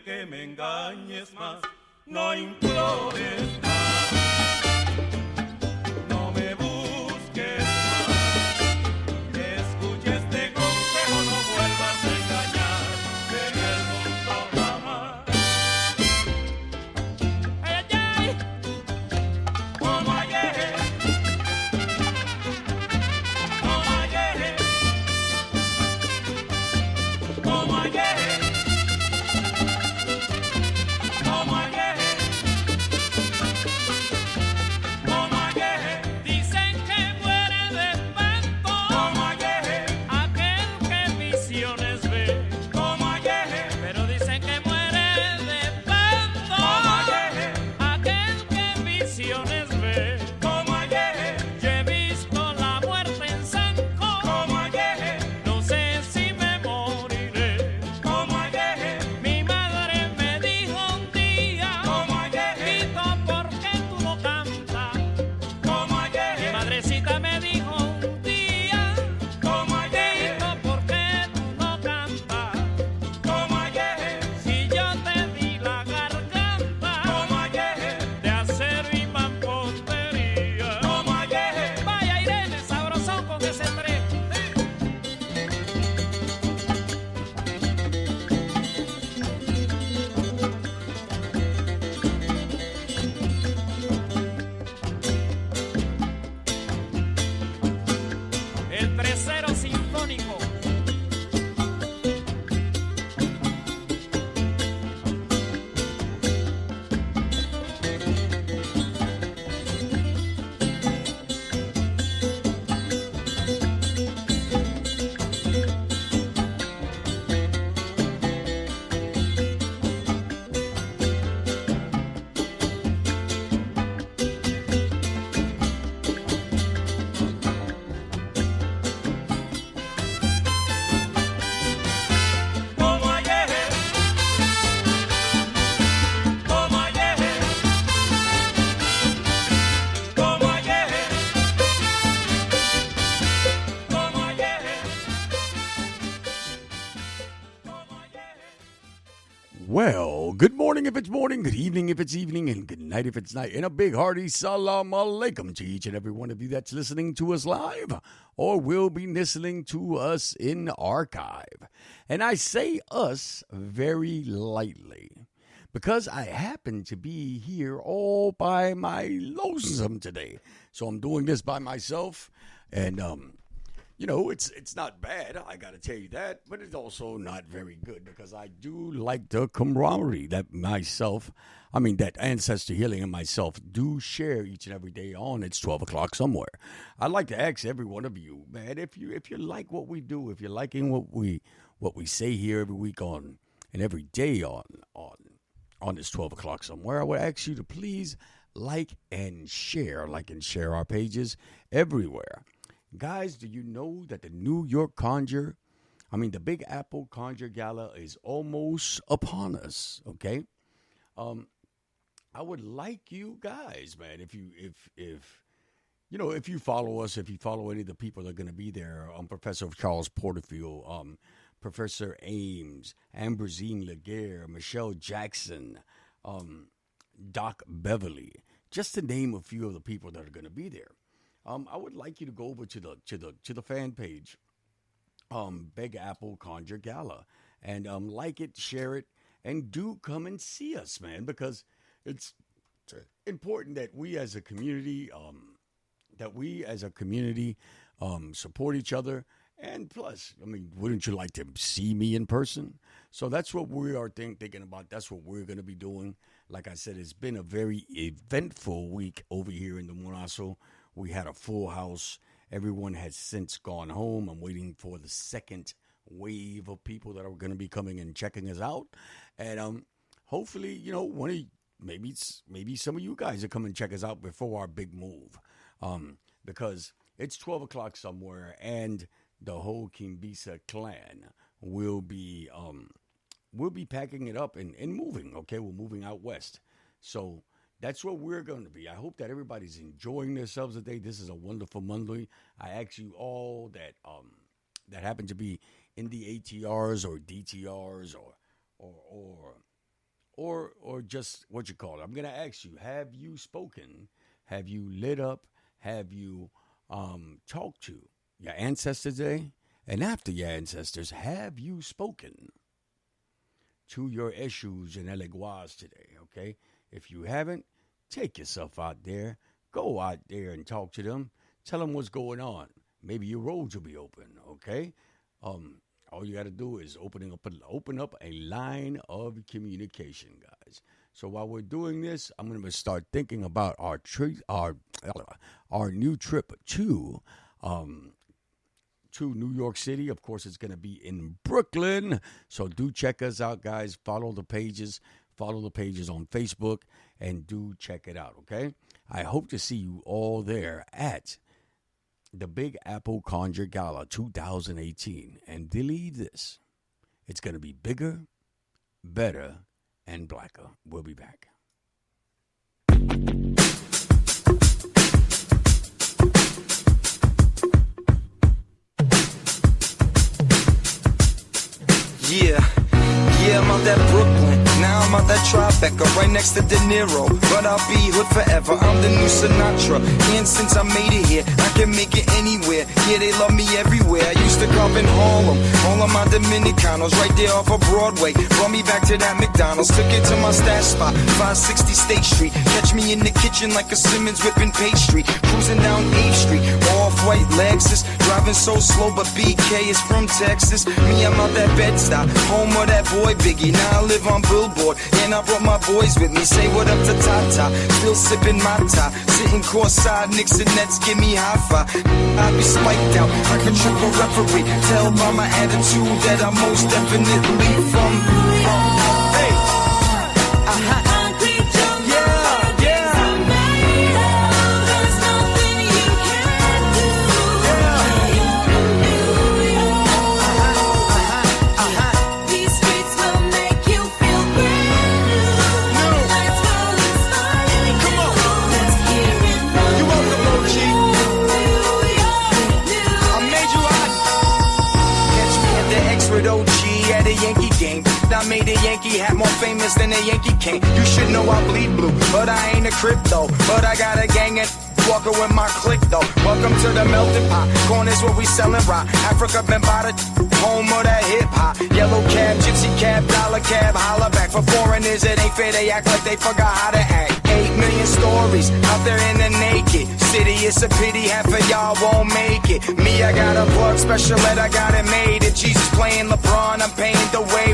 Que me engañes más, no implores más, no me busques más, escucha este consejo, no vuelvas a engañar en el mundo jamás. Ay, ay, ay, como ayer, como ayer, como ayer. Well, good morning if it's morning, good evening if it's evening, and good night if it's night. And a big hearty salam alaikum to each and every one of you that's listening to us live or will be listening to us in archive. And I say us very lightly because I happen to be here all by my lonesome today. So I'm doing this by myself, and you know, it's not bad, I got to tell you that, but it's also not very good because I do like the camaraderie that that Ancestor Healing and myself do share each and every day on It's 12 o'clock somewhere. I'd like to ask every one of you, man, if you like what we do, if you're liking what we say here every week on and every day on It's 12 o'clock somewhere, I would ask you to please like and share our pages everywhere. Guys, do you know that the New York Conjure I mean, the Big Apple Conjure Gala is almost upon us. Okay, I would like you guys, man, if you follow us, if you follow any of the people that are going to be there, Professor Charles Porterfield, Professor Ames, Ambrosine Laguerre, Michelle Jackson, Doc Beverly, just to name a few of the people that are going to be there. I would like you to go over to the fan page, Big Apple Conjure Gala, and like it, share it, and do come and see us, man, because it's important that we as a community, support each other. And plus, I mean, wouldn't you like to see me in person? So that's what we are thinking about. That's what we're going to be doing. Like I said, it's been a very eventful week over here in the Monazo. We had a full house. Everyone has since gone home. I'm waiting for the second wave of people that are going to be coming and checking us out. And hopefully, maybe some of you guys will come and check us out before our big move. Because it's 12 o'clock somewhere, and the whole Kimbisa clan will be packing it up and moving. Okay, we're moving out west, so that's where we're going to be. I hope that everybody's enjoying themselves today. This is a wonderful Monday. I ask you all that happen to be in the ATRs or DTRs or just what you call it. I'm going to ask you: have you spoken? Have you lit up? Have you talked to your ancestors today? And after your ancestors, have you spoken to your issues and Eleguas today? Okay, if you haven't, take yourself out there, go out there and talk to them, tell them what's going on. Maybe your roads will be open. Okay, all you got to do is open up a line of communication, guys. So while we're doing this, I'm going to start thinking about our new trip to New York City. Of course, it's going to be in Brooklyn. So do check us out, guys. Follow the pages on Facebook, and do check it out, okay? I hope to see you all there at the Big Apple Conjure Gala 2018. And believe this, it's going to be bigger, better, and blacker. We'll be back. Yeah, I'm out that Brooklyn. Now I'm out that Tribeca, right next to De Niro. But I'll be hood forever, I'm the new Sinatra. And since I made it here, I can make it anywhere. Yeah, they love me everywhere. I used to carve in Harlem, all of my Dominicanos, right there off of Broadway. Brought me back to that McDonald's, took it to my stash spot, 560 State Street. Catch me in the kitchen like a Simmons whipping pastry. Cruising down 8th Street, off-white Lexus. Driving so slow, but BK is from Texas. Me, I'm out that Bed-Stuy, home of that boy Biggie. Now I live on Billboard, and I brought my boys with me. Say what up to Tata, still sipping my tie. Sitting courtside, Knicks and Nets give me high five. I be spiked out like a triple referee. Tell by my attitude that I'm most definitely from hey. I made a Yankee hat more famous than a Yankee king. You should know I bleed blue, but I ain't a crypto. But I got a gang and walking with my clique though. Welcome to the melting pot. Corners where we sellin' rock. Africa been by the home of that hip hop. Yellow cab, gypsy cab, dollar cab, holla back. For foreigners it ain't fair, they act like they forgot how to act. 8 million stories out there in the naked city. It's a pity half of y'all won't make it. Me, I got a plug special ed, I got it made. If Jesus playing LeBron, I'm paying the way.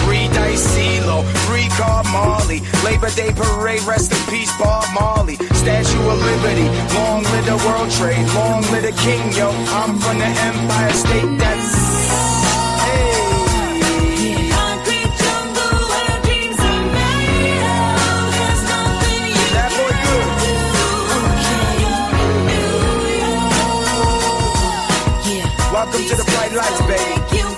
3 dice CeeLo, 3 card Marley. Labor Day parade, rest in peace Bob Marley. Statue of Liberty, long live the World Trade, long live the King, yo. I'm from the Empire State, that's hey. Welcome to the bright lights, baby.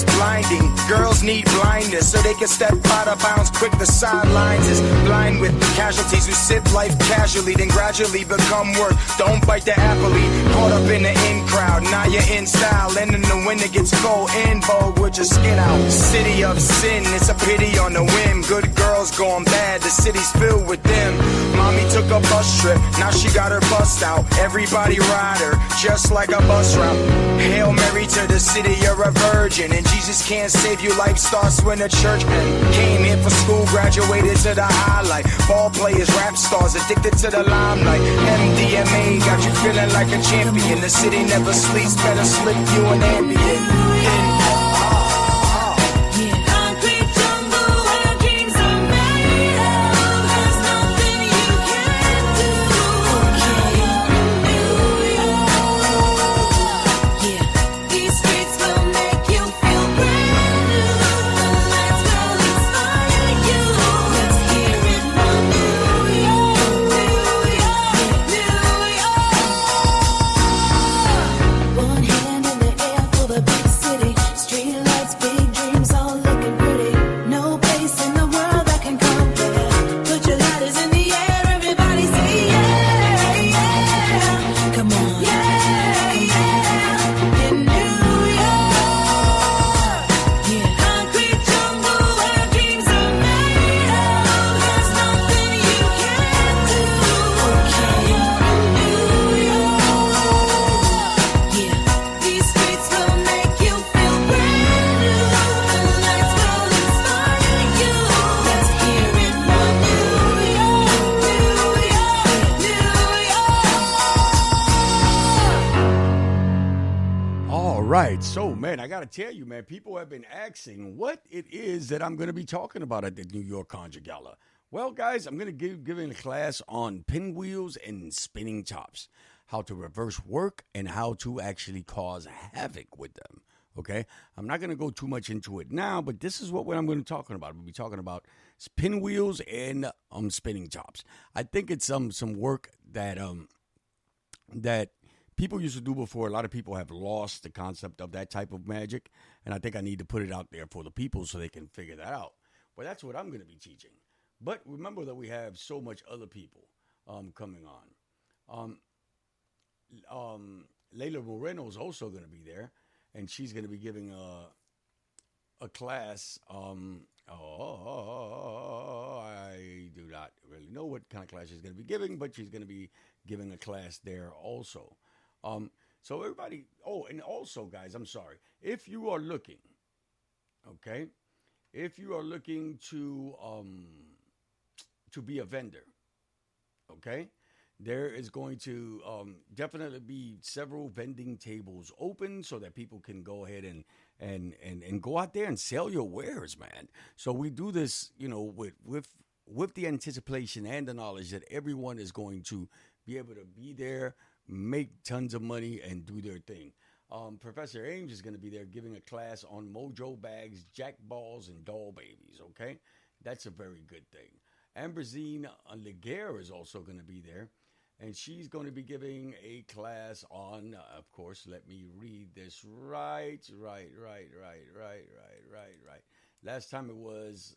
is blinding. Girls need blindness so they can step out of bounds quick. The sidelines is blind with casualties who sip life casually, then gradually become work. Don't bite the athlete. Caught up in the in crowd, now you're in style. And in the winter gets cold, in vogue with your skin out. City of sin, it's a pity on the whim. Good girls going bad, the city's filled with them. Mommy took a bus trip, now she got her bust out. Everybody ride her, just like a bus route. Hail Mary to the city, you're a virgin. And Jesus can't save you, life starts when the church ends. Came here for school, graduated to the highlight. Ball players, rap stars, addicted to the limelight. MDMA got you feeling like a champion. The city never sleeps, better slip you an ambient. Right. So, man, I got to tell you, man, people have been asking what it is that I'm going to be talking about at the New York Conjure Gala. Well, guys, I'm going to give a class on pinwheels and spinning tops, how to reverse work and how to actually cause havoc with them. Okay. I'm not going to go too much into it now, but this is what I'm going to be talking about. We'll be talking about pinwheels and spinning tops. I think it's some work that people used to do before. A lot of people have lost the concept of that type of magic, and I think I need to put it out there for the people so they can figure that out. But that's what I'm going to be teaching. But remember that we have so much other people coming on. Layla Moreno is also going to be there, and she's going to be giving a class. I do not really know what kind of class she's going to be giving, but she's going to be giving a class there also. So everybody, and also, guys, I'm sorry. If you are looking, okay, if you are looking to be a vendor, okay, there is going to definitely be several vending tables open so that people can go ahead and go out there and sell your wares, man. So we do this, with the anticipation and the knowledge that everyone is going to be able to be there, make tons of money, and do their thing. Professor Ames is going to be there giving a class on mojo bags, jack balls, and doll babies, okay? That's a very good thing. Amberzine Leguer is also going to be there, and she's going to be giving a class on, of course, let me read this right. Last time it was,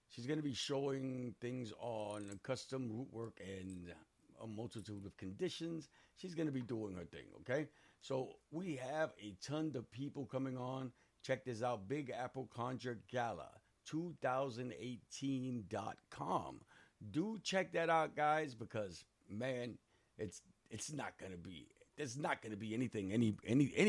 she's going to be showing things on custom root work and a multitude of conditions. She's going to be doing her thing, okay? So we have a ton of people coming on. Check this out, Big Apple Conjure Gala 2018.com. Do check that out, guys, because, man, it's not going to be, there's not going to be anything any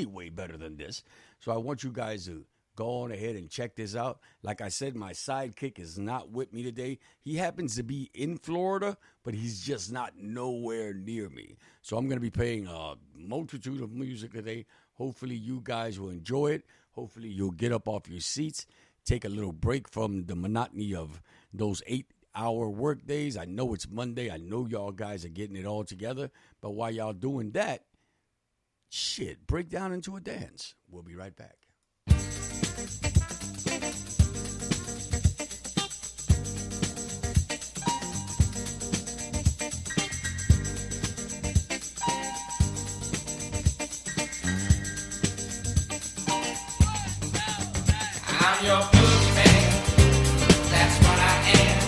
way better than this. So I want you guys to go on ahead and check this out. Like I said, my sidekick is not with me today. He happens to be in Florida, but he's just not nowhere near me. So I'm going to be playing a multitude of music today. Hopefully you guys will enjoy it. Hopefully you'll get up off your seats, take a little break from the monotony of those 8-hour work days. I know it's Monday. I know y'all guys are getting it all together. But while y'all doing that, break down into a dance. We'll be right back. your boogeyman. That's what I am.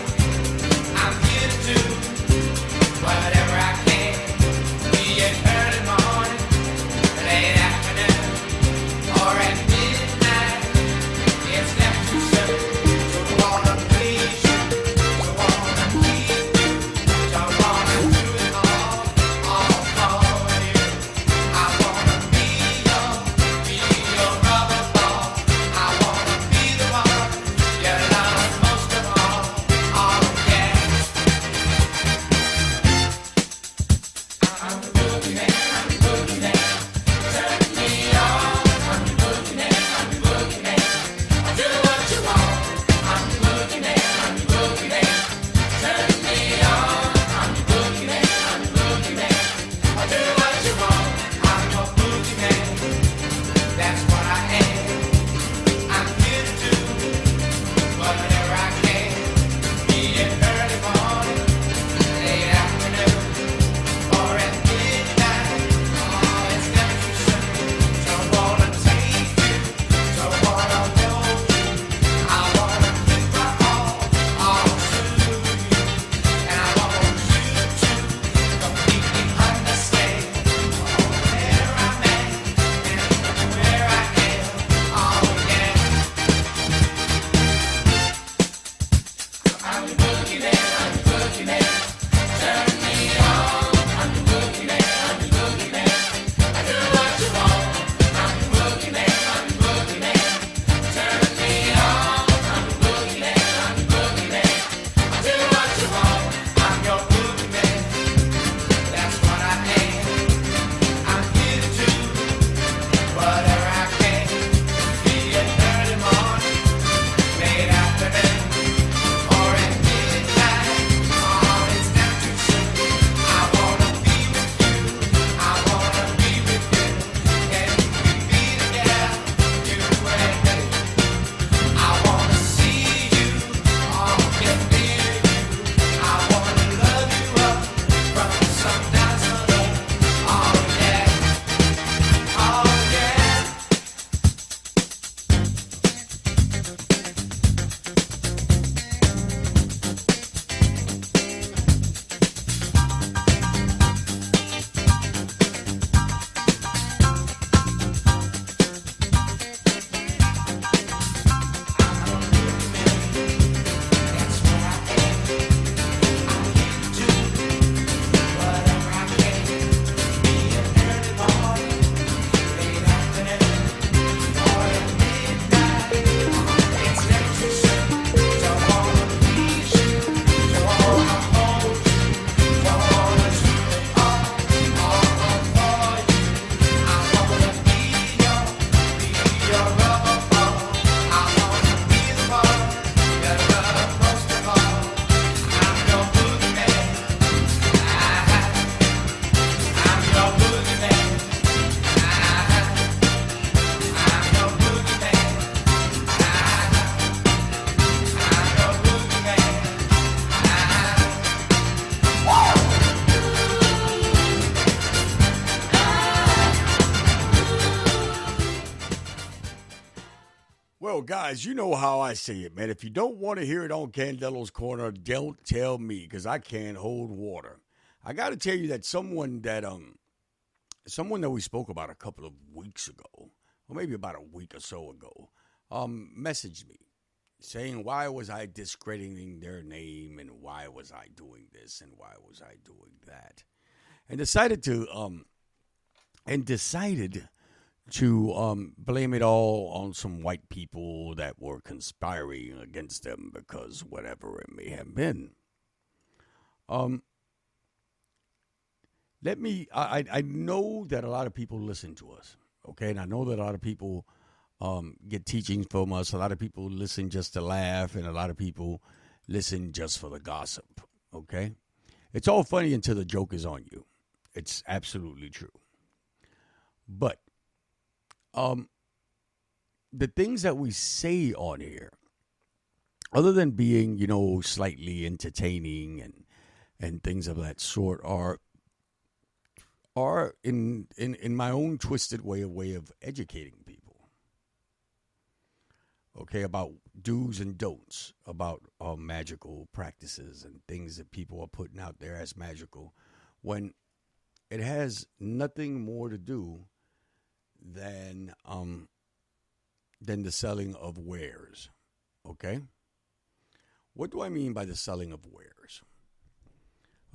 I'm here to do whatever I can. Be it early morning, late afternoon, or at midnight. It's never too soon to wanna please you, to wanna keep you, to wanna do it all for you. I wanna be your rubber ball. I wanna be the one you love most of all. Oh yeah. I'm the boogeyman. I'm the boogeyman. Turn me on. I'm the boogeyman. I'm the boogeyman. I do what you want. I'm the boogeyman. I'm the boogeyman. Turn me on. I'm the boogeyman. I'm the boogeyman. I do what you want. I'm your boogeyman. That's what I am. I'm here to do whatever I can. Be it early morning, late afternoon, or at midnight. Oh, it's never too soon. Don't wanna take you, don't wanna hold you. I wanna give my all to you, and I want you to completely understand where I'm at and where I am. Oh yeah. I'm the boogeyman. I'm the boogeyman. Turn me on. I'm the boogeyman. I'm the boogeyman. I do what you want. I'm the boogeyman. I'm the boogeyman. Turn me on. I'm the boogeyman. I'm the boogeyman. I do what you want. I'm your boogeyman. That's what I am. I'm here to do whatever I can. Be it early morning, late afternoon, or at midnight. Oh, it's never too soon. I wanna be with you. I wanna be with you. And we be together, you and me. I wanna see you, oh, get near you. I wanna love you up from sundown to love. Oh yeah, oh yeah. That's what I am. I'm here to do whatever I can. Be it early morning, late afternoon, or at midnight. It's never too soon. Don't wanna please you, don't wanna hold you, don't wanna do it all for you. I wanna be your rubber ball. I wanna be the one you love most of all. I'm your boogeyman. I'm your boogeyman. I'm your boogeyman. I'm your boogeyman. Well, guys, you know how I say it, man. If you don't want to hear it on Candelo's Corner, don't tell me, because I can't hold water. I got to tell you that someone that we spoke about a couple of weeks ago, or maybe about a week or so ago, messaged me saying, why was I discrediting their name, and why was I doing this, and why was I doing that, and decided to blame it all on some white people that were conspiring against them because whatever it may have been. I know that a lot of people listen to us, okay? And I know that a lot of people get teachings from us. A lot of people listen just to laugh, and a lot of people listen just for the gossip, okay? It's all funny until the joke is on you. It's absolutely true. But the things that we say on here, other than being, slightly entertaining and things of that sort, are in my own twisted way of educating people. okay, about do's and don'ts, about magical practices and things that people are putting out there as magical, when it has nothing more to do than the selling of wares. Okay, what do I mean by the selling of wares?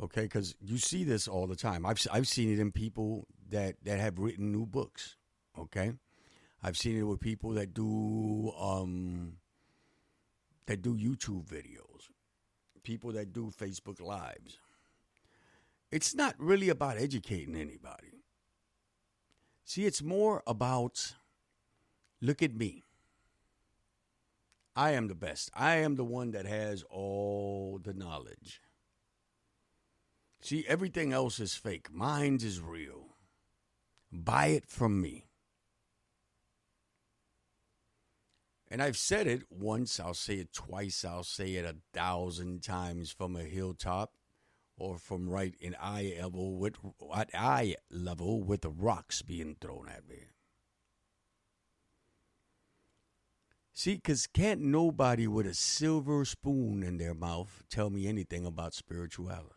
Okay, because you see this all the time. I've seen it in people that have written new books. Okay, I've seen it with people that do YouTube videos, people that do Facebook Lives. It's not really about educating anybody. See, it's more about, look at me. I am the best. I am the one that has all the knowledge. See, everything else is fake. Mine is real. Buy it from me. And I've said it once, I'll say it twice, I'll say it 1,000 times from a hilltop or from right in eye level with the rocks being thrown at me. See, because can't nobody with a silver spoon in their mouth tell me anything about spirituality.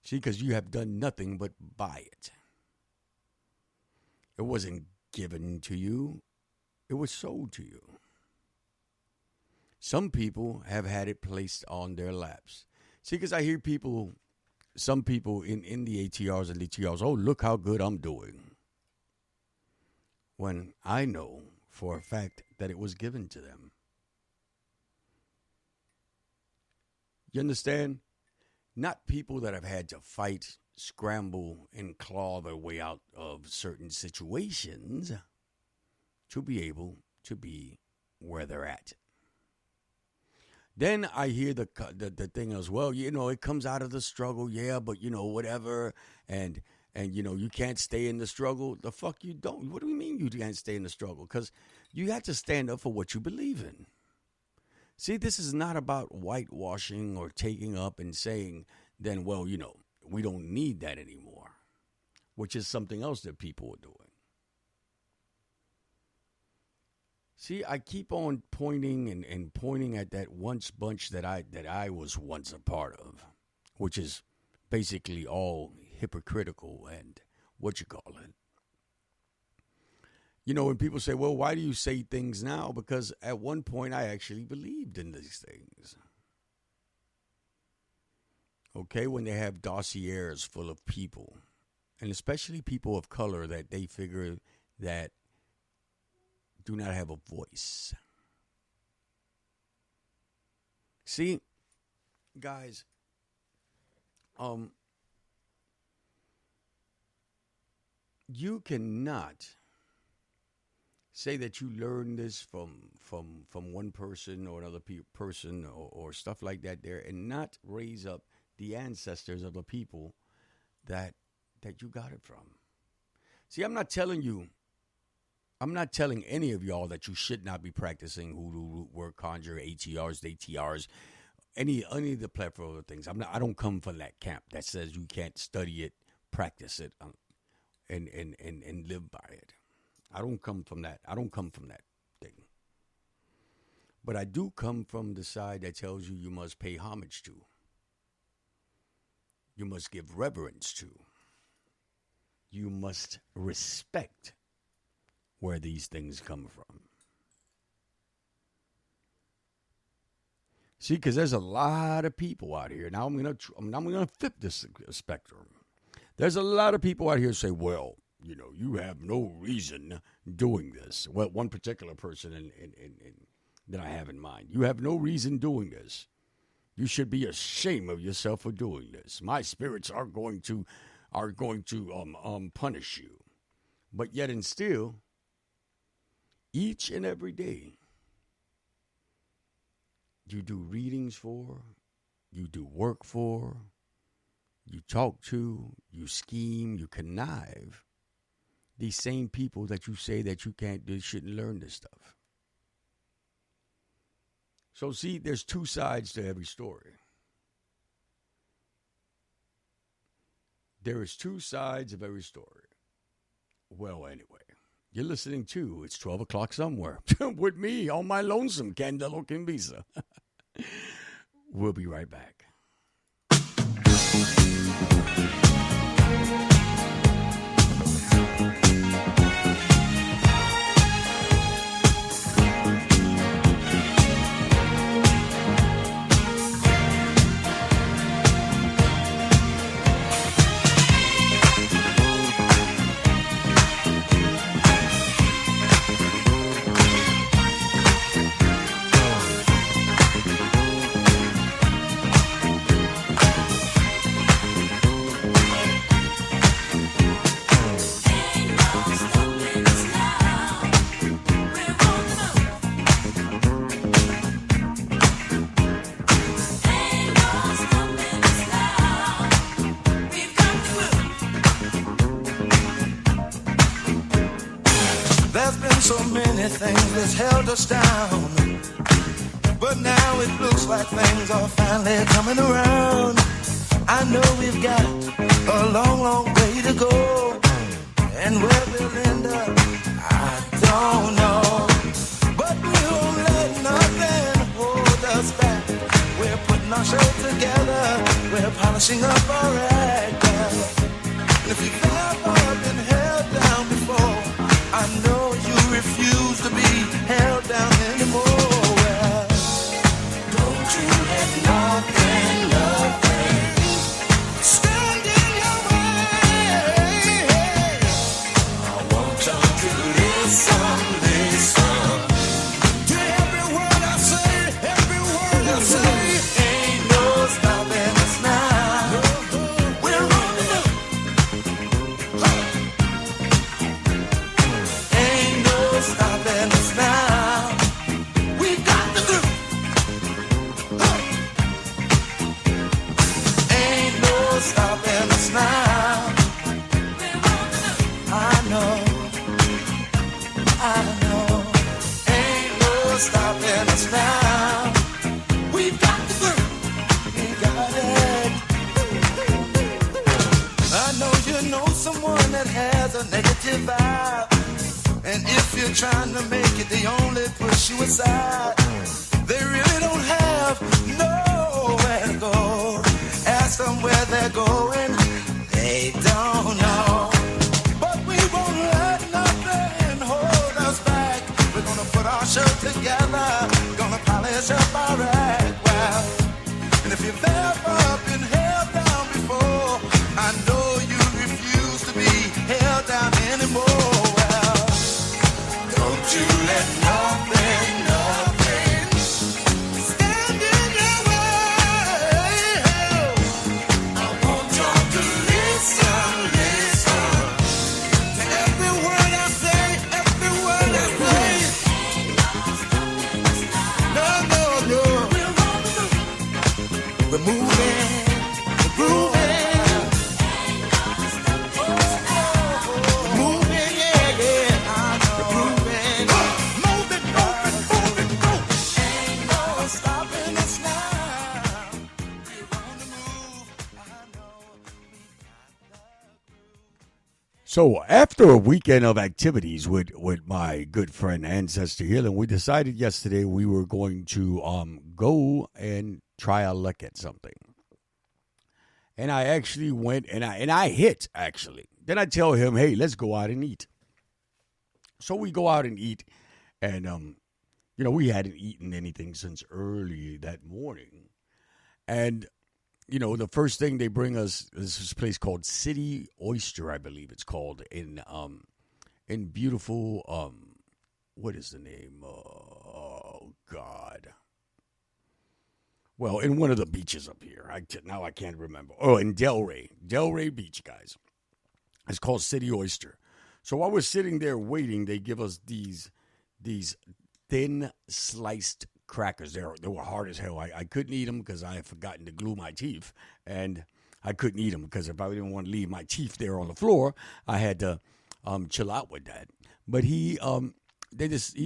See, because you have done nothing but buy it. It wasn't given to you. It was sold to you. Some people have had it placed on their laps. See, because I hear some people in the ATRs and DTRs, oh, look how good I'm doing. When I know for a fact that it was given to them. You understand? Not people that have had to fight, scramble, and claw their way out of certain situations to be able to be where they're at. Then I hear the thing as well, it comes out of the struggle, yeah, but, whatever, and you can't stay in the struggle. The fuck you don't. What do you mean you can't stay in the struggle? Because you have to stand up for what you believe in. See, this is not about whitewashing or taking up and saying, then, well, we don't need that anymore, which is something else that people are doing. See, I keep on pointing and pointing at that once bunch that I was once a part of, which is basically all hypocritical and what you call it. When people say, well, why do you say things now? Because at one point I actually believed in these things. Okay, when they have dossiers full of people, and especially people of color that they figure that do not have a voice. See, guys, you cannot say that you learned this from one person or another person or stuff like that there, and not raise up the ancestors of the people that you got it from. See, I'm not telling any of y'all that you should not be practicing hoodoo, root work, conjure, ATRs, DTRs, any of the plethora of things. I don't come from that camp that says you can't study it, practice it, and live by it. I don't come from that. I don't come from that thing. But I do come from the side that tells you must pay homage to. You must give reverence to. You must respect where these things come from. See, because there's a lot of people out here. Now I'm gonna flip this spectrum. There's a lot of people out here who say, well, you have no reason doing this. Well, one particular person that I have in mind. You have no reason doing this. You should be ashamed of yourself for doing this. My spirits are going to punish you. But yet and still, each and every day, you do readings for, you do work for, you talk to, you scheme, you connive. These same people that you say that you shouldn't learn this stuff. So see, there's two sides to every story. There is two sides of every story. Well, anyway, You're listening to It's 12 O'Clock Somewhere with me on my lonesome, Candelo Kimbisa. We'll be right back. There's been so many things that's held us down, but now it looks like things are finally coming around. I know we've got a long, long way to go, and where we'll end up, I don't know. But we won't let nothing hold us back. We're putting our show together, we're polishing up our act. And if you've ever been held down before, I know you refuse to be held down anymore. Well, don't you let nothing, nothing stand in your way. I want you to listen, listen to every word I say, every word I say. Ain't no stopping us now. We're on the move. Ain't no stopping us now. We got the groove. Ain't no stopping us now. I know. Ain't no stopping us now. We've got the groove. We got it. I know you know someone that has a negative vibe. And if you're trying to make it, they only push you aside. They really don't have nowhere to go. Ask them where they're going, they don't know. But we won't let nothing hold us back. We're gonna put our show together, gonna polish up our act. Well, and if you've ever been held down before, I know you refuse to be held down anymore. Well, don't you let nothing, nothing stand in your way. I want y'all to listen, listen to every word I say, every word I say. No, no, no. We're moving, we're grooving. We're moving, yeah, yeah. I know. We're grooving. Move it, go. Ain't no stopping us now. We're on the move. I know. So after a weekend of activities with my good friend Ancestor Healing, we decided yesterday we were going to go and try our luck at something. And I actually went and I hit actually. Then I tell him, hey, let's go out and eat. So we go out and eat, and we hadn't eaten anything since early that morning. And the first thing they bring us is this place called City Oyster, I believe it's called, in beautiful, what is the name? Oh, God. Well, in one of the beaches up here. Now I can't remember. Oh, in Delray Beach, guys. It's called City Oyster. So while we're sitting there waiting, they give us these thin sliced crackers. They were hard as hell. I couldn't eat them because I had forgotten to glue my teeth, and I couldn't eat them because if I didn't want to leave my teeth there on the floor, I had to chill out with that. But he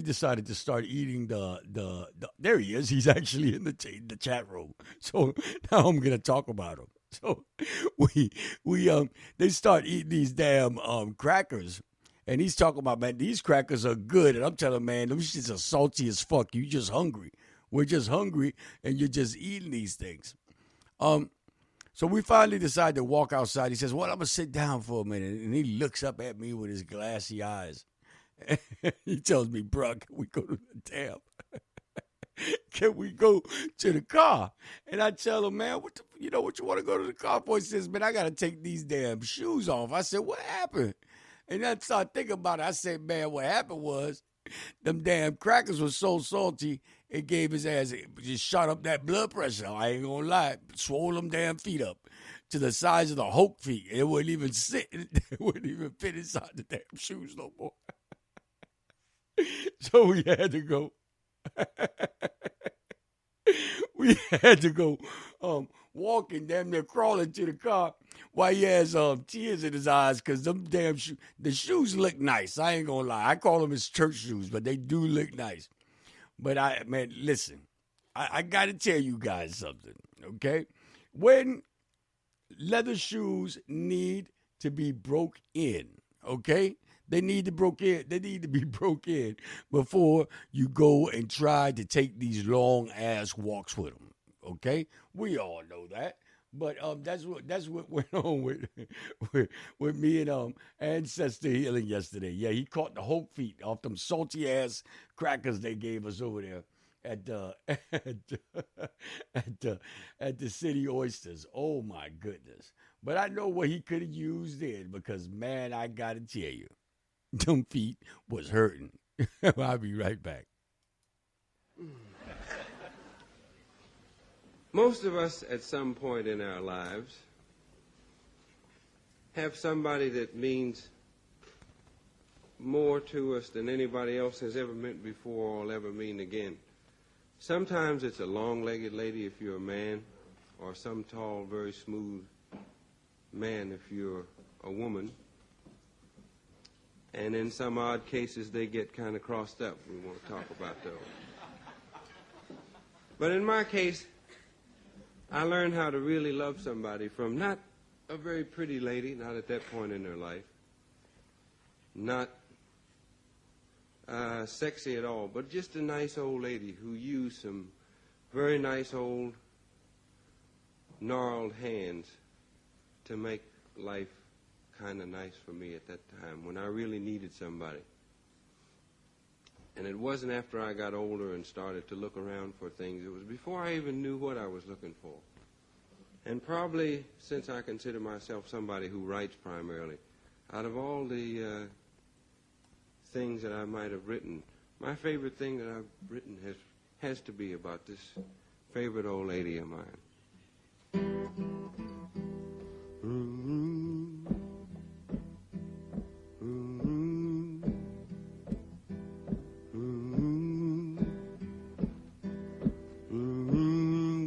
decided to start eating the there he is. He's actually in the chat room. So now I'm gonna talk about him. So they start eating these damn crackers. And he's talking about, man, these crackers are good. And I'm telling him, man, them shits are salty as fuck. You just hungry. We're just hungry, and you're just eating these things. So we finally decide to walk outside. He says, well, I'm going to sit down for a minute. And he looks up at me with his glassy eyes. He tells me, bro, can we go to the damn? Can we go to the car? And I tell him, man, what you want to go to the car for? He says, man, I got to take these damn shoes off. I said, what happened? And I started thinking about it. I said, man, what happened was them damn crackers were so salty, it gave his ass, it just shot up that blood pressure. I ain't going to lie. Swole them damn feet up to the size of the Hulk feet. It wouldn't even sit. It wouldn't even fit inside the damn shoes no more. So we had to go. We had to go walking, damn near crawling to the car while he has tears in his eyes because them damn the shoes look nice. I ain't gonna lie. I call them his church shoes, but they do look nice. But man, listen, I gotta tell you guys something, okay? When leather shoes need to be broke in, okay? They need to be broke in before you go and try to take these long ass walks with them. Okay, we all know that. But that's what went on with me and Ancestor Healing yesterday. Yeah, he caught the Hulk feet off them salty ass crackers they gave us over there at the City Oysters. Oh my goodness! But I know what he could have used then because man, I gotta tell you. Them feet was hurting. I'll be right back. Most of us at some point in our lives have somebody that means more to us than anybody else has ever meant before or will ever mean again. Sometimes it's a long-legged lady if you're a man, or some tall, very smooth man if you're a woman. And in some odd cases, they get kind of crossed up. We won't talk about those. But in my case, I learned how to really love somebody from not a very pretty lady, not at that point in her life, not sexy at all, but just a nice old lady who used some very nice old gnarled hands to make life kind of nice for me at that time when I really needed somebody. And it wasn't after I got older and started to look around for things. It was before I even knew what I was looking for. And probably, since I consider myself somebody who writes primarily, out of all the things that I might have written, my favorite thing that I've written has to be about this favorite old lady of mine.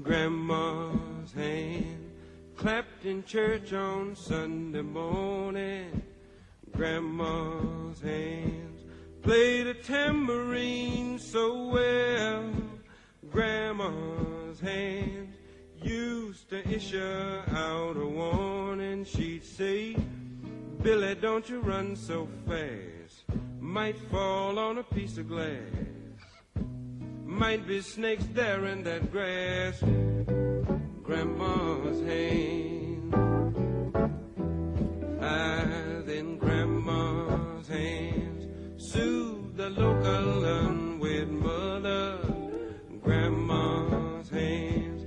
Grandma's hand clapped in church on Sunday morning. Grandma's hands played a tambourine so well. Grandma's hands used to issue out a warning. She'd say, Billy, don't you run so fast. Might fall on a piece of glass. Might be snakes there in that grass. Grandma's hand. Then Grandma's hands soothed the local unwed mother. Grandma's hands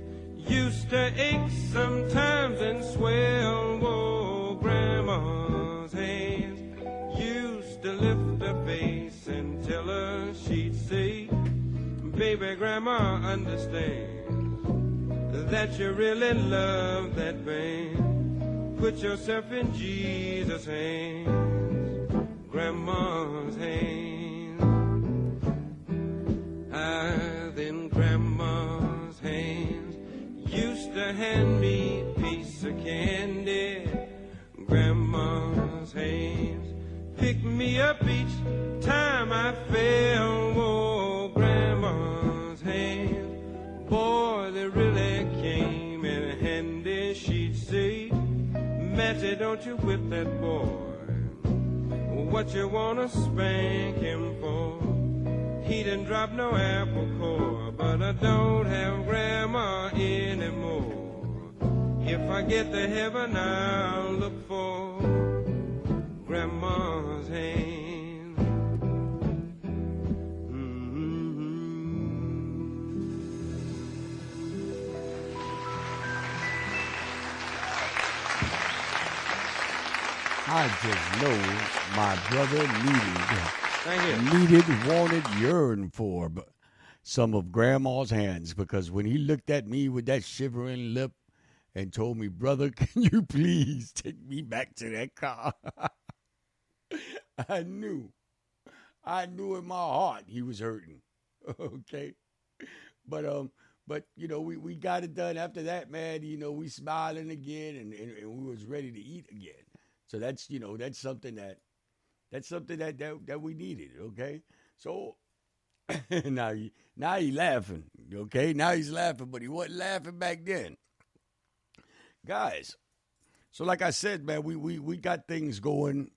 used to ache sometimes and swell. Oh, Grandma's hands used to lift her face and tell her she'd say, baby, Grandma understands that you really love that man. Put yourself in Jesus' hands, Grandma's hands. Then Grandma's hands used to hand me a piece of candy. Grandma's hands picked me up each time I fell. Oh, Grandma's hands, boy, they really came in handy. She'd say, Matty, don't you whip that boy. what you wanna spank him for. He didn't drop no apple core, but I don't have grandma anymore. If I get to heaven, I'll look for grandma's hand. I just know my brother Thank you. needed, wanted, yearned for some of Grandma's hands, because when he looked at me with that shivering lip and told me, brother, can you please take me back to that car? I knew in my heart he was hurting. Okay. But you know, we got it done after that, man. You know, we smiling again and we was ready to eat again. So that's, you know, that's something that we needed, okay? So now he laughing, okay? Now he's laughing, but he wasn't laughing back then. Guys, so like I said, man, we got things going.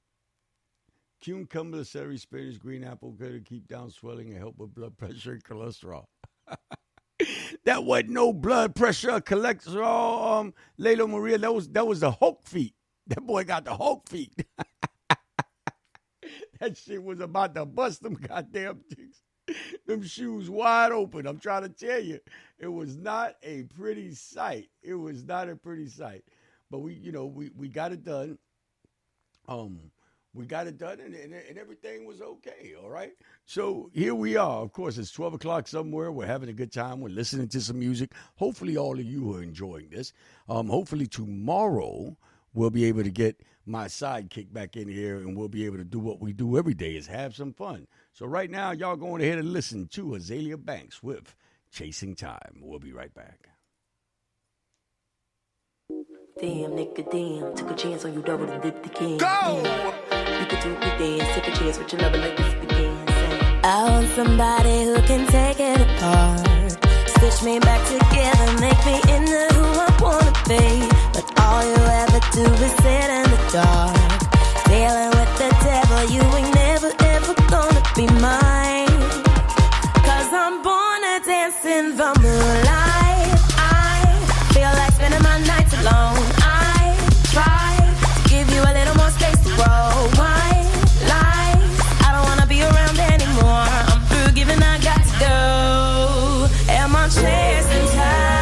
Cucumber, celery, spinach, green apple could keep down swelling and help with blood pressure and cholesterol. That wasn't no blood pressure, cholesterol, Layla Maria. That was the Hulk feet. That boy got the Hulk feet. That shit was about to bust them goddamn things. Them shoes wide open. I'm trying to tell you, it was not a pretty sight. It was not a pretty sight. But we got it done. We got it done, and everything was okay, all right? So here we are. Of course, it's 12 o'clock somewhere. We're having a good time. We're listening to some music. Hopefully all of you are enjoying this. Hopefully tomorrow we'll be able to get my sidekick back in here, and we'll be able to do what we do every day, is have some fun. So right now, y'all going ahead and listen to Azalea Banks with Chasing Time. We'll be right back. Damn, nigga, damn. Took a chance on you, double and did the game. Go! You could do me dance, take a chance with your lover like this began. Say, I want somebody who can take it apart. Stitch me back together, make me into who I wanna be. But all you ever do is sit in the dark. Dealing with the devil, you ain't never ever gonna be mine. Cause I'm born to dance in the moonlight. I feel like spending my nights alone. I try to give you a little more space to grow. Why lie? I don't wanna be around anymore. I'm through giving, I got to go. Am I chasing time?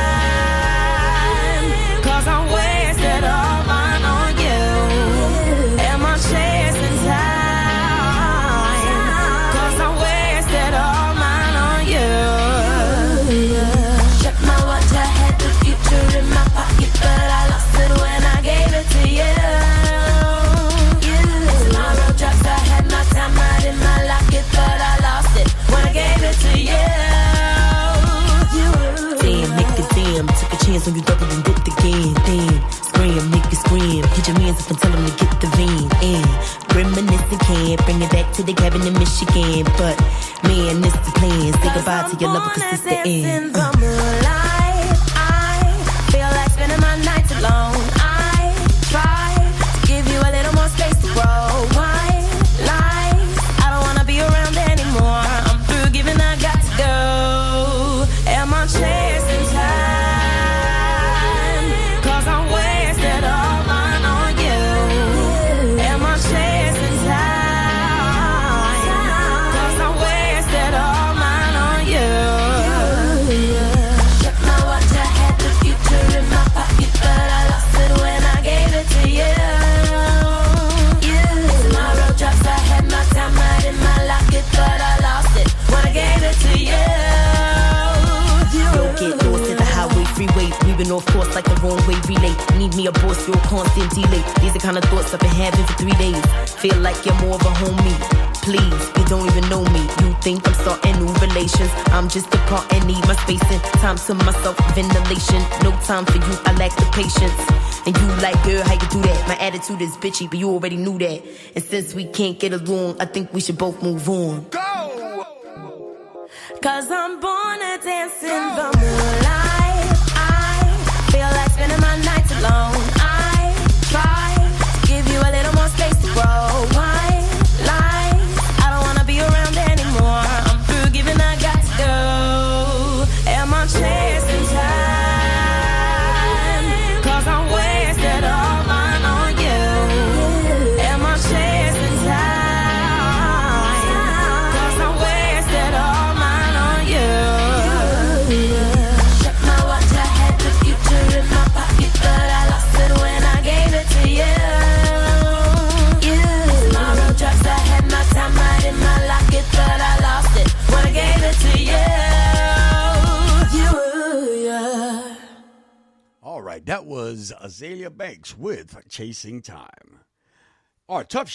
Cause I'm wasted all mine on you. Am I chasing time? Cause I'm wasted all mine on you. Check my watch, I had the future in my pocket, but I lost it when I gave it to you. Tomorrow drops, I had my time right in my locket, but I lost it when I gave it to you. Damn, nigga, damn, took a chance on you, double and did the game. Damn, scream, nigga, scream, hit your mans up and tell them to get the vein. And reminiscing can't bring it back to the cabin in Michigan, but man, this the plan. Say goodbye to your lover, cause this the end. The moonlight, I feel like spending my nights alone. I try to give you a little more space to grow. Why lie? I don't wanna be around anymore. I'm through giving, I got to go. Am I chasing time? Cause I'm wasted all mine on you. Am I chasing time? Cause I'm wasted all mine on you. Check my watch, I had the future in my pocket, but I lost it when I gave it to you. Tomorrow drops, I had my time right in my locket, but I lost it when I gave it to you. Don't get lost in the highway freeway. Weaving off course like the wrong way relay. Need me a boss, you're a constant delay. These are kind of thoughts I've been having for 3 days. Feel like you're more of a homie. Please, you don't even know me. You think I'm starting new relations. I'm just a part and need my spacing. Time to myself, ventilation. No time for you, I lack the patience. And you like, girl, how you do that? My attitude is bitchy, but you already knew that. And since we can't get along, I think we should both move on. Go! Cause I'm born to dance in the moonlight. I feel like spending my nights alone. I try to give you a little more space to grow. Why lie? that was Azalea Banks with Chasing Time. Our tough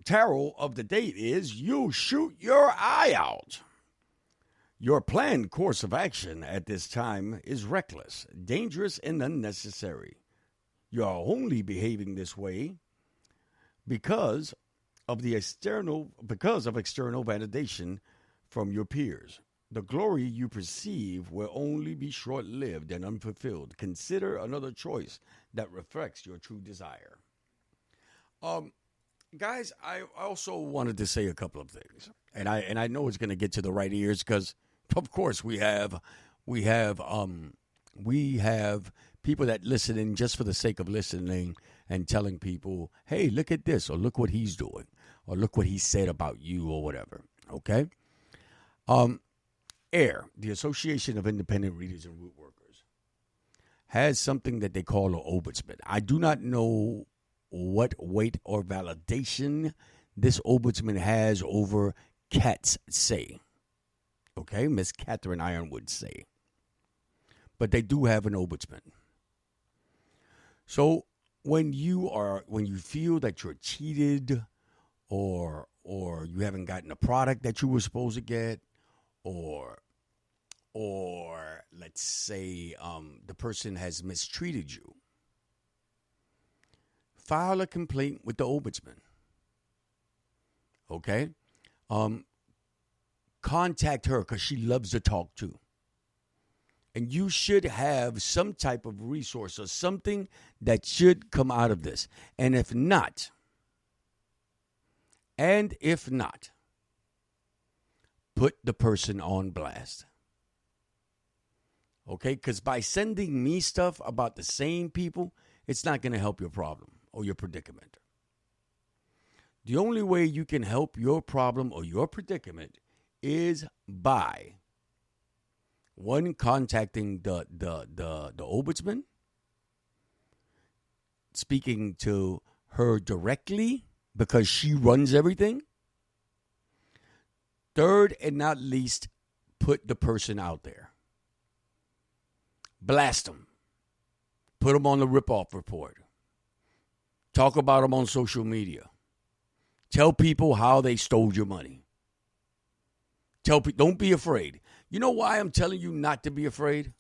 tarot of the day is you shoot your eye out. Your planned course of action at this time is reckless, dangerous, and unnecessary. You are only behaving this way because of external validation from your peers. The glory you perceive will only be short-lived and unfulfilled. Consider another choice that reflects your true desire. Guys, I also wanted to say a couple of things, and I know it's going to get to the right ears because, of course, we have people that listen in just for the sake of listening and telling people, "Hey, look at this," or "Look what he's doing," or "Look what he said about you," or whatever. Okay. AIR, the Association of Independent Readers and Root Workers, has something that they call an ombudsman. I do not know what weight or validation this ombudsman has over Cats Say. Okay, Miss Catherine Ironwood Say. But they do have an ombudsman. So when you feel that you're cheated or you haven't gotten a product that you were supposed to get, or let's say the person has mistreated you, file a complaint with the ombudsman. Okay? Contact her because she loves to talk too. And you should have some type of resource or something that should come out of this. And if not, put the person on blast. Okay? Because by sending me stuff about the same people, it's not going to help your problem or your predicament. The only way you can help your problem or your predicament is by, one, contacting the ombudsman, speaking to her directly because she runs everything. Third, and not least, put the person out there. Blast them. Put them on the rip-off report. Talk about them on social media. Tell people how they stole your money. Tell people, don't be afraid. You know why I'm telling you not to be afraid?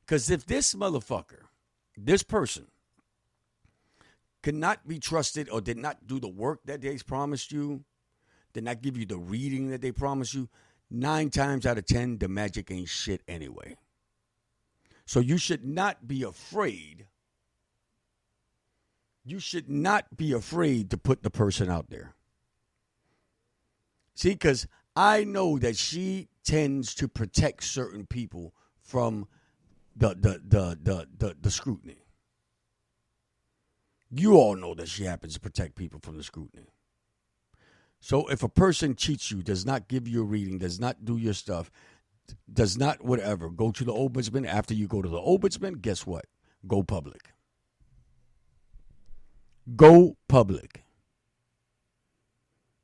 Because if this motherfucker, this person, cannot be trusted or did not do the work that they promised you, did not give you the reading that they promised you, 9 times out of 10, the magic ain't shit anyway. So you should not be afraid. You should not be afraid to put the person out there. See, because I know that she tends to protect certain people from the scrutiny. You all know that she happens to protect people from the scrutiny. So if a person cheats you, does not give you a reading, does not do your stuff, does not whatever, go to the ombudsman. After you go to the ombudsman, guess what? Go public. Go public.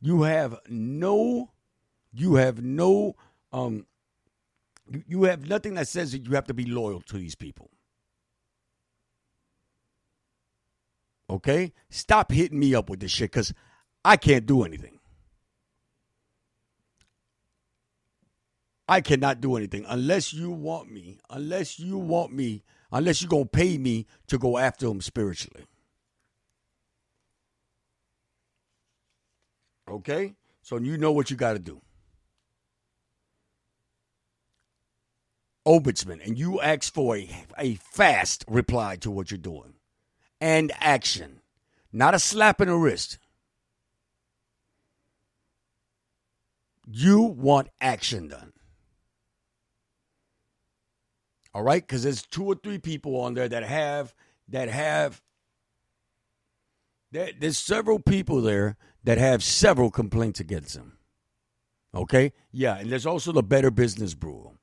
You have nothing that says that you have to be loyal to these people. Okay? Stop hitting me up with this shit because I can't do anything. I cannot do anything unless you want me, unless you're going to pay me to go after them spiritually. Okay? So you know what you got to do. Ombudsman, and you ask for a fast reply to what you're doing. And action. Not a slap in the wrist. You want action done. All right? Because there's 2 or 3 people on there there's several people there that have several complaints against them. Okay? Yeah, and there's also the Better Business Bureau.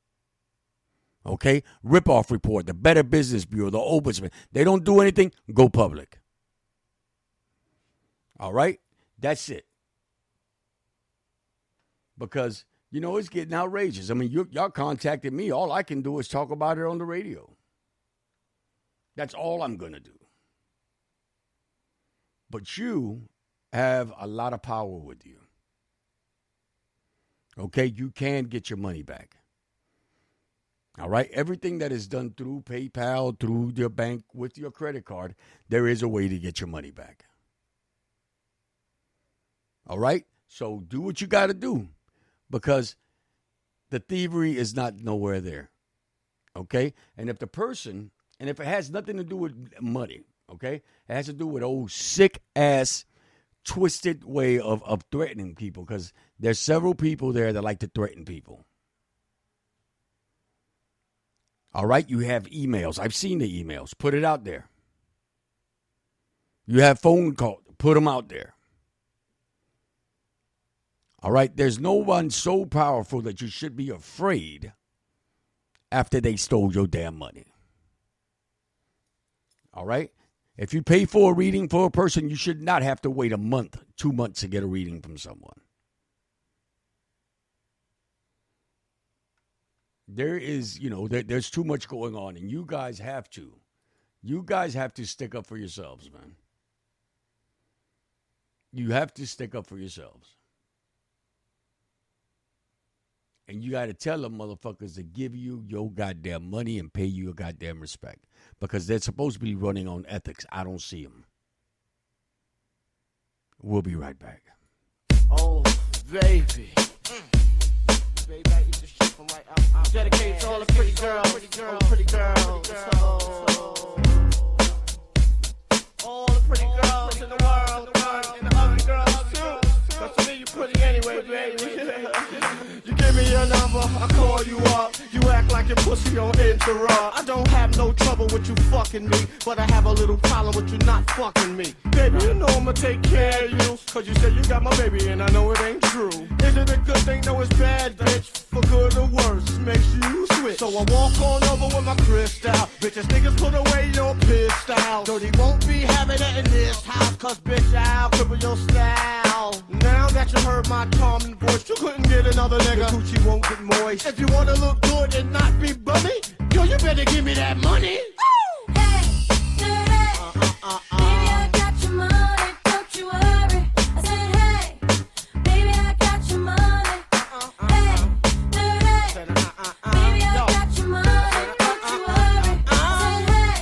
Okay? Rip-off report, the Better Business Bureau, the Ombudsman. They don't do anything, go public. All right? That's it. Because, it's getting outrageous. I mean, y'all contacted me. All I can do is talk about it on the radio. That's all I'm going to do. But you have a lot of power with you. Okay? You can get your money back. All right? Everything that is done through PayPal, through your bank, with your credit card, there is a way to get your money back. All right? So do what you got to do, because the thievery is not nowhere there. Okay? And if it has nothing to do with money, okay? It has to do with old sick-ass, twisted way of threatening people, because there's several people there that like to threaten people. All right? You have emails. I've seen the emails. Put it out there. You have phone calls. Put them out there. All right? There's no one so powerful that you should be afraid after they stole your damn money. All right? If you pay for a reading for a person, you should not have to wait a month, 2 months to get a reading from someone. There is, there's too much going on, and you guys have to. You guys have to stick up for yourselves, man. You have to stick up for yourselves. And you got to tell them motherfuckers to give you your goddamn money and pay you your goddamn respect. Because they're supposed to be running on ethics. I don't see them. We'll be right back. Oh, baby. Baby, I eat this shit from right out. Dedicated to all the pretty girls. All the pretty girls. All the pretty girls in the world. And the ugly girls, too. But to me, you pretty anyway, baby. You give me your number, I call you up. You act like your pussy on interrupt. I don't have no trouble with you fucking me, but I have a little problem with you not fucking me. Baby, you know I'ma take care of you, cause you say you got my baby and I know it ain't true. Is it a good thing? No, it's bad, bitch. For good or worse, makes you switch. So I walk on over with my crystal. Bitches, niggas, put away your pistol. Dirty won't be having it in this house, cause bitch, I'll cripple your style. Now that you heard my charming voice, you couldn't get another nigga. The coochie won't get moist. If you wanna look good and not be bummy, yo, you better give me that money. Hey, hey, baby, I got your money, don't you worry. I said, hey, baby, I got your money. Hey, hey, baby, I got your money, don't you worry. I said, hey,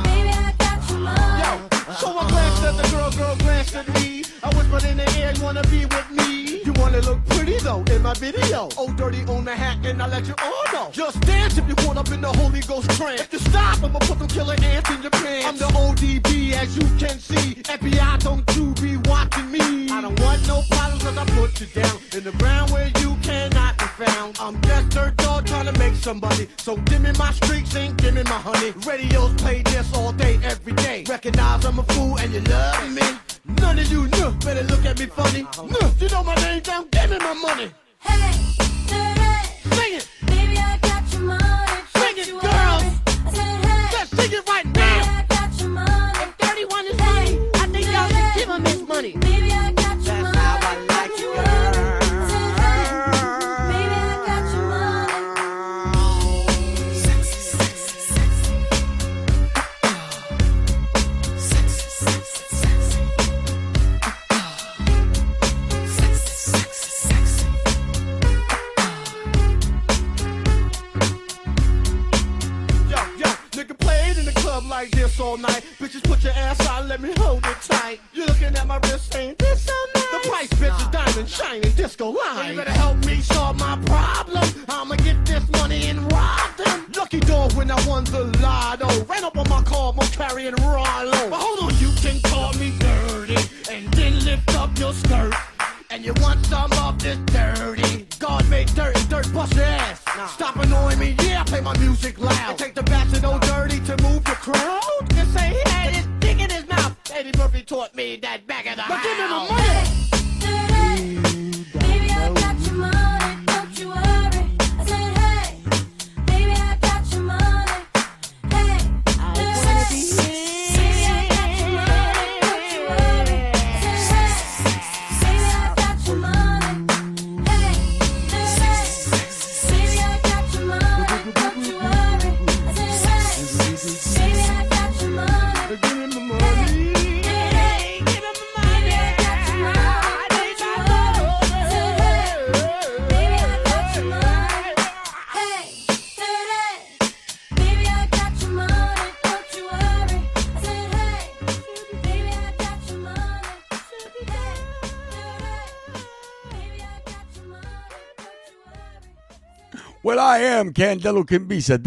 baby, I got your money. Yo, so I glanced at the girl glanced at me. I whispered in the air, you wanna be with me? You wanna look pretty though in my video. Oh, dirty on the hat, and I let you all know. Just dance if you caught up in the Holy Ghost trance. If you stop, I'ma put them killer ants in your pants. I'm the ODB, as you can see. FBI, don't you be watching me. I don't want no problems, cause I put you down in the ground where you cannot be found. I'm just dirt dog trying to make somebody. So give me my streaks and give me my honey. Radios play this all day, every day. Recognize I'm a fool and you love me. None of you better look at me funny. You know my name down, give me my money. Hey, hey, Sing it, baby, I got your money, sing don't it, you girls. worry. I said, hey, Just sing it right baby, now. I got your money. If 31 is money, I think y'all should give him his money. Baby, I got your That's money. how I like don't it, you girl. worry. I said, hey, baby, I got your money. Sexy, sexy, sexy. Sexy, sexy, sexy. Sexy, sexy, sexy. Yo, nigga played in the club like this all night. Bitches put your ass out, let me hold it tight. You looking at my wrist, ain't this so nice? The price, bitch, is diamond shining disco line. You better help me solve my problem. I'ma get this money and rob them. Lucky dog when I won the lotto. Ran up on my car, I'm carrying Rollo. But hold on, you can call me dirty and then lift up your skirt. And you want some of this dirty? God made dirt and dirt bust your ass. Stop annoying me, yeah, I play my music loud. And take the back to no dirty to move the crowd. Just say he had his dick in his mouth. Eddie Murphy taught me that back of the house. Give me my money. Hey, baby, I got your money, don't you worry. I said, hey, baby, I got your money. Hey, baby, I got your money, don't you worry. I said, hey, baby, I got your money. Hey, baby, I got your money, don't you worry. I said, hey, baby, I got Well, I am Candelo Kimbisa.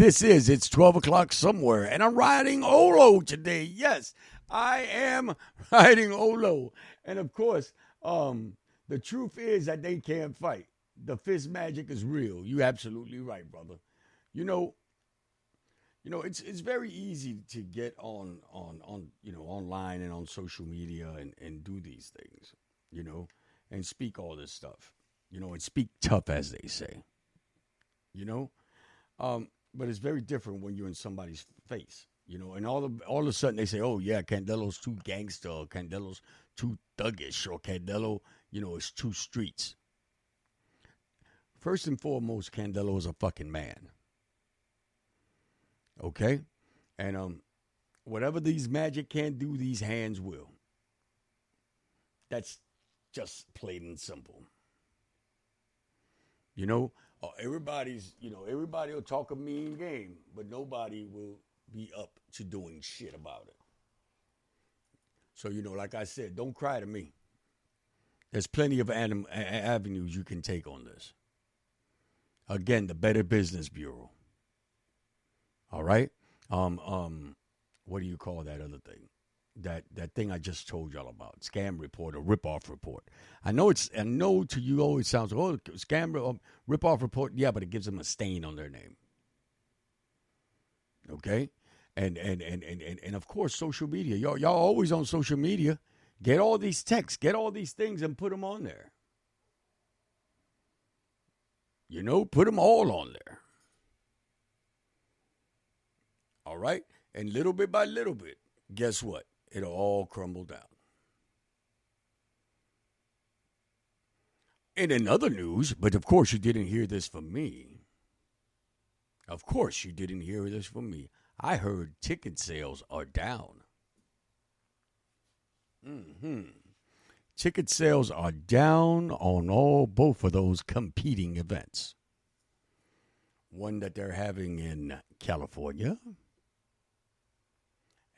It's 12 o'clock somewhere, and I'm riding Olo today. Yes, I am riding Olo. And of course, the truth is that they can't fight. The fist magic is real. You absolutely right, brother. You know, it's very easy to get on online and on social media and do these things, and speak all this stuff, and speak tough, as they say, but it's very different when you're in somebody's face, and all of a sudden they say, oh yeah, Candelo's too gangster, or Candelo's too thuggish, or Candelo, is too streets. First and foremost, Candelo is a fucking man. Okay? And whatever these magic can't do, these hands will. That's just plain and simple. Everybody will talk a mean game, but nobody will be up to doing shit about it. So, like I said, don't cry to me. There's plenty of avenues you can take on this. Again, the Better Business Bureau. All right? What do you call that other thing? That thing I just told y'all about. Scam report or rip-off report. I know to you always sounds, scam rip-off report. Yeah, but it gives them a stain on their name. Okay? And of course, social media. Y'all always on social media. Get all these texts, get all these things and put them on there. Put them all on there. All right? And little bit by little bit, guess what? It'll all crumble down. And in other news, but of course you didn't hear this from me. Of course you didn't hear this from me. I heard ticket sales are down. Ticket sales are down on both of those competing events. One that they're having in California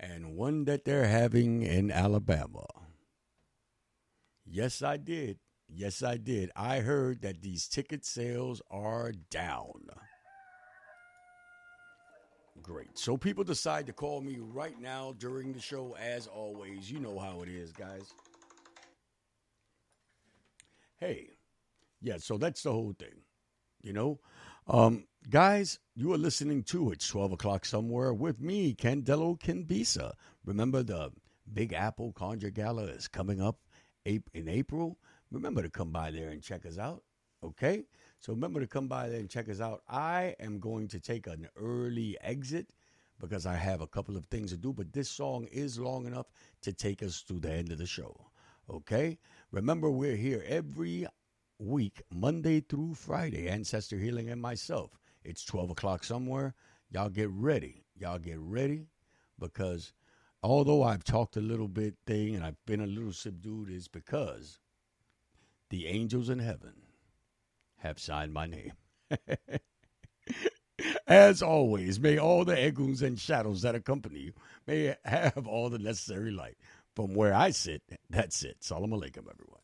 and one that they're having in Alabama. Yes, I did. I heard that these ticket sales are down. Great. So people decide to call me right now during the show, as always. You know how it is, guys. Hey, yeah, so that's the whole thing, Guys, you are listening to It's 12 o'clock somewhere with me, Candelo Kimbisa. Remember, the Big Apple Conjure Gala is coming up in April. Remember to come by there and check us out, okay? So remember to come by there and check us out. I am going to take an early exit because I have a couple of things to do, but this song is long enough to take us to the end of the show, okay? Remember, we're here every week, Monday through Friday, Ancestor Healing and myself. It's 12 o'clock somewhere. Y'all get ready, because although I've talked a little bit thing and I've been a little subdued, it's because the angels in heaven have signed my name. As always, may all the echoes and shadows that accompany you may have all the necessary light. From where I sit, that's it. Salam alaikum, everyone.